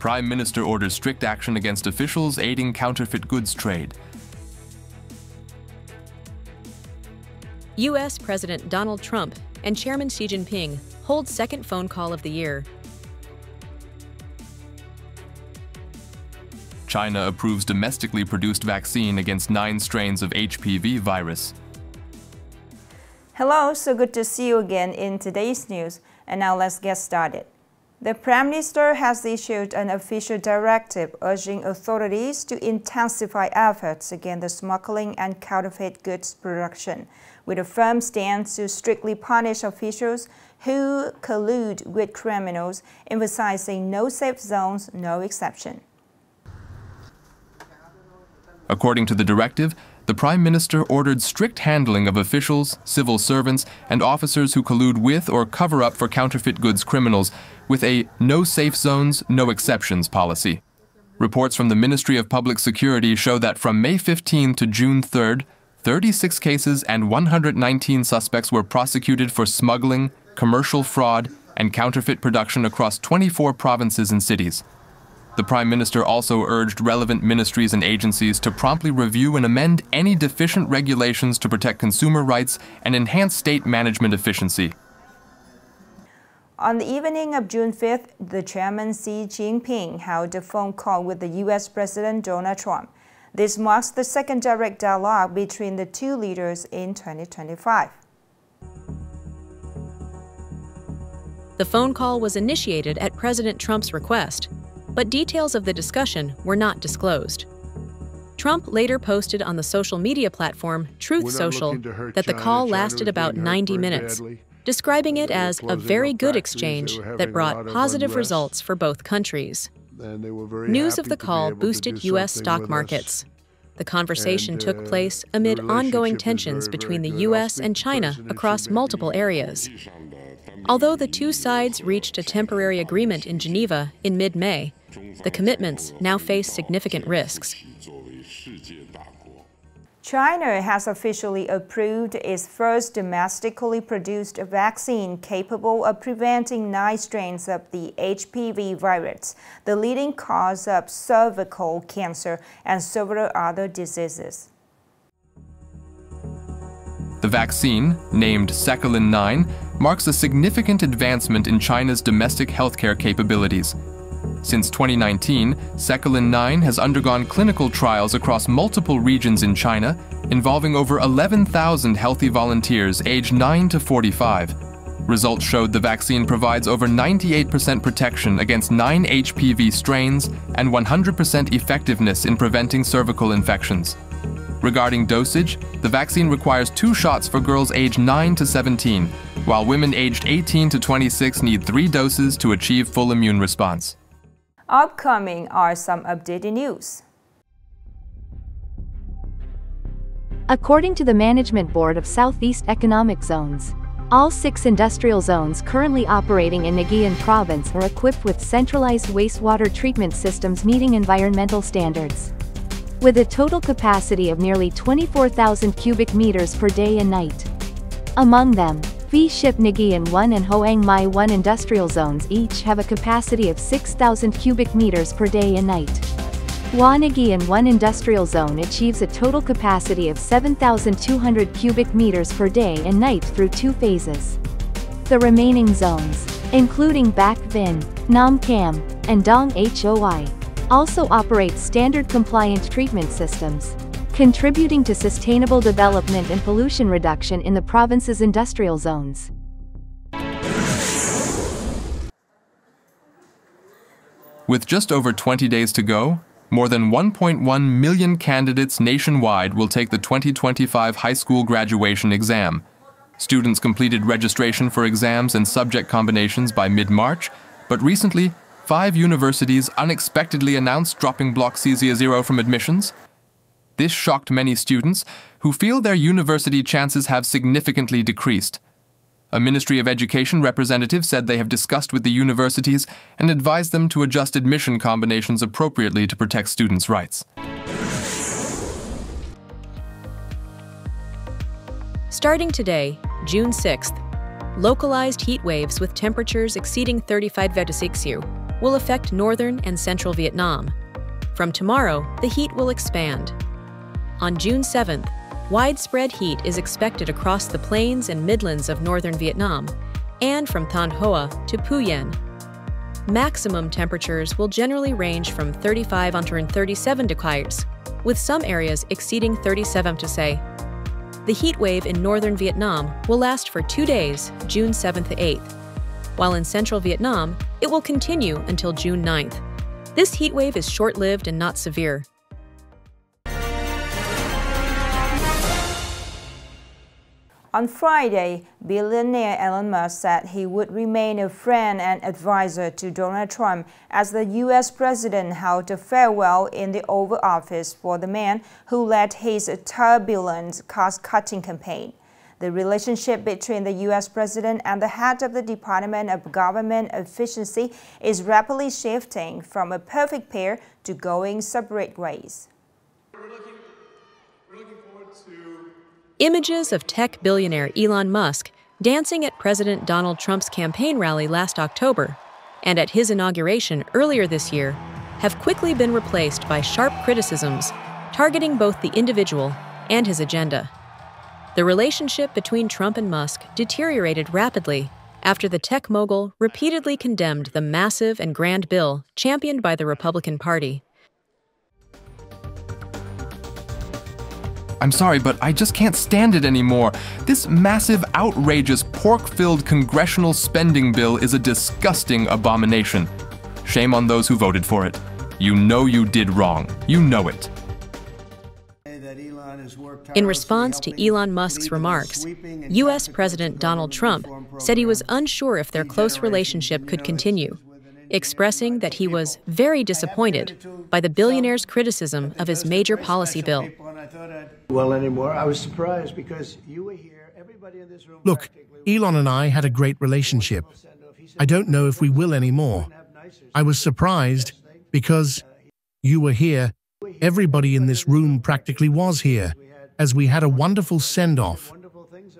Prime Minister orders strict action against officials aiding counterfeit goods trade. U.S. President Donald Trump and Chairman Xi Jinping hold second phone call of the year. China approves domestically produced vaccine against 9 strains of HPV virus. Hello, so good to see you again in today's news. And now let's get started. The Prime Minister has issued an official directive urging authorities to intensify efforts against the smuggling and counterfeit goods production, with a firm stance to strictly punish officials who collude with criminals, emphasizing no safe zones, no exception. According to the directive, the Prime Minister ordered strict handling of officials, civil servants, and officers who collude with or cover up for counterfeit goods criminals with a no safe zones, no exceptions policy. Reports from the Ministry of Public Security show that from May 15 to June 3rd, 36 cases and 119 suspects were prosecuted for smuggling, commercial fraud, and counterfeit production across 24 provinces and cities. The Prime Minister also urged relevant ministries and agencies to promptly review and amend any deficient regulations to protect consumer rights and enhance state management efficiency. On the evening of June 5th, the Chairman Xi Jinping held a phone call with the U.S. President Donald Trump. This marks the second direct dialogue between the two leaders in 2025. The phone call was initiated at President Trump's request, but details of the discussion were not disclosed. Trump later posted on the social media platform Truth Social that the call lasted about 90 minutes, describing it as a very good exchange that brought positive results for both countries. News of the call boosted U.S. stock markets. The conversation took place amid ongoing tensions between the U.S. and China across multiple areas. Although the two sides reached a temporary agreement in Geneva in mid-May, the commitments now face significant risks. China has officially approved its first domestically produced vaccine capable of preventing 9 strains of the HPV virus, the leading cause of cervical cancer and several other diseases. The vaccine, named Secalin 9, marks a significant advancement in China's domestic healthcare capabilities. Since 2019, Secalin 9 has undergone clinical trials across multiple regions in China, involving over 11,000 healthy volunteers aged 9 to 45. Results showed the vaccine provides over 98% protection against 9 HPV strains and 100% effectiveness in preventing cervical infections. Regarding dosage, the vaccine requires 2 shots for girls aged 9 to 17, while women aged 18 to 26 need 3 doses to achieve full immune response. Upcoming are some updated news. According to the Management Board of Southeast Economic Zones, all 6 industrial zones currently operating in Nghệ An province are equipped with centralized wastewater treatment systems meeting environmental standards. With a total capacity of nearly 24,000 cubic meters per day and night. Among them, V-Ship Nghệ An 1 and Hoang Mai 1 industrial zones each have a capacity of 6,000 cubic meters per day and night. Hoa Nghệ An 1 industrial zone achieves a total capacity of 7,200 cubic meters per day and night through 2 phases. The remaining zones, including Bac Vinh, Nam Cam, and Dong Hoi, also operate standard-compliant treatment systems, contributing to sustainable development and pollution reduction in the province's industrial zones. With just over 20 days to go, more than 1.1 million candidates nationwide will take the 2025 high school graduation exam. Students completed registration for exams and subject combinations by mid-March, but recently, 5 universities unexpectedly announced dropping Block CZ0 from admissions. This shocked many students who feel their university chances have significantly decreased. A Ministry of Education representative said they have discussed with the universities and advised them to adjust admission combinations appropriately to protect students' rights. Starting today, June 6th, localized heat waves with temperatures exceeding 35 degrees Celsius will affect northern and central Vietnam. From tomorrow, the heat will expand. On June 7th, widespread heat is expected across the plains and midlands of northern Vietnam and from Thanh Hoa to Truyen. Maximum temperatures will generally range from 35 to 37 degrees, with some areas exceeding 37 to say. The heat wave in northern Vietnam will last for 2 days, June 7th to 8th, while in central Vietnam, it will continue until June 9th. This heat wave is short-lived and not severe. On Friday, billionaire Elon Musk said he would remain a friend and advisor to Donald Trump as the U.S. president held a farewell in the Oval Office for the man who led his turbulent cost-cutting campaign. The relationship between the U.S. president and the head of the Department of Government Efficiency is rapidly shifting from a perfect pair to going separate ways. Images of tech billionaire Elon Musk dancing at President Donald Trump's campaign rally last October and at his inauguration earlier this year have quickly been replaced by sharp criticisms targeting both the individual and his agenda. The relationship between Trump and Musk deteriorated rapidly after the tech mogul repeatedly condemned the massive and grand bill championed by the Republican Party. I'm sorry, but I just can't stand it anymore. This massive, outrageous, pork-filled congressional spending bill is a disgusting abomination. Shame on those who voted for it. You know you did wrong. You know it. In response to Elon Musk's remarks, U.S. President Donald Trump said he was unsure if their close relationship could continue, expressing that he was very disappointed by the billionaire's criticism of his major policy bill. I was surprised because you were here, everybody in this room. Look, Elon and I had a great relationship. I don't know if we will anymore. I was surprised because you were here, everybody in this room practically was here, as we had a wonderful send-off.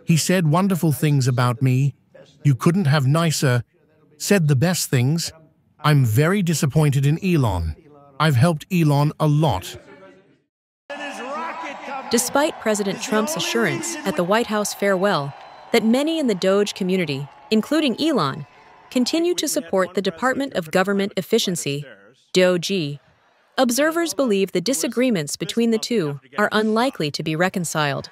He said wonderful things about me. You couldn't have nicer, said the best things. I'm very disappointed in Elon. I've helped Elon a lot. Despite President Trump's assurance at the White House farewell that many in the Doge community, including Elon, continue to support the Department of Government Efficiency, DOGE, observers believe the disagreements between the two are unlikely to be reconciled.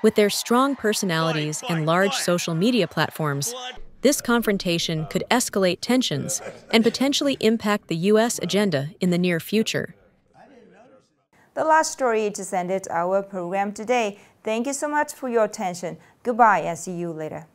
With their strong personalities and large social media platforms, this confrontation could escalate tensions and potentially impact the U.S. agenda in the near future. The last story just ended our program today. Thank you so much for your attention. Goodbye and see you later.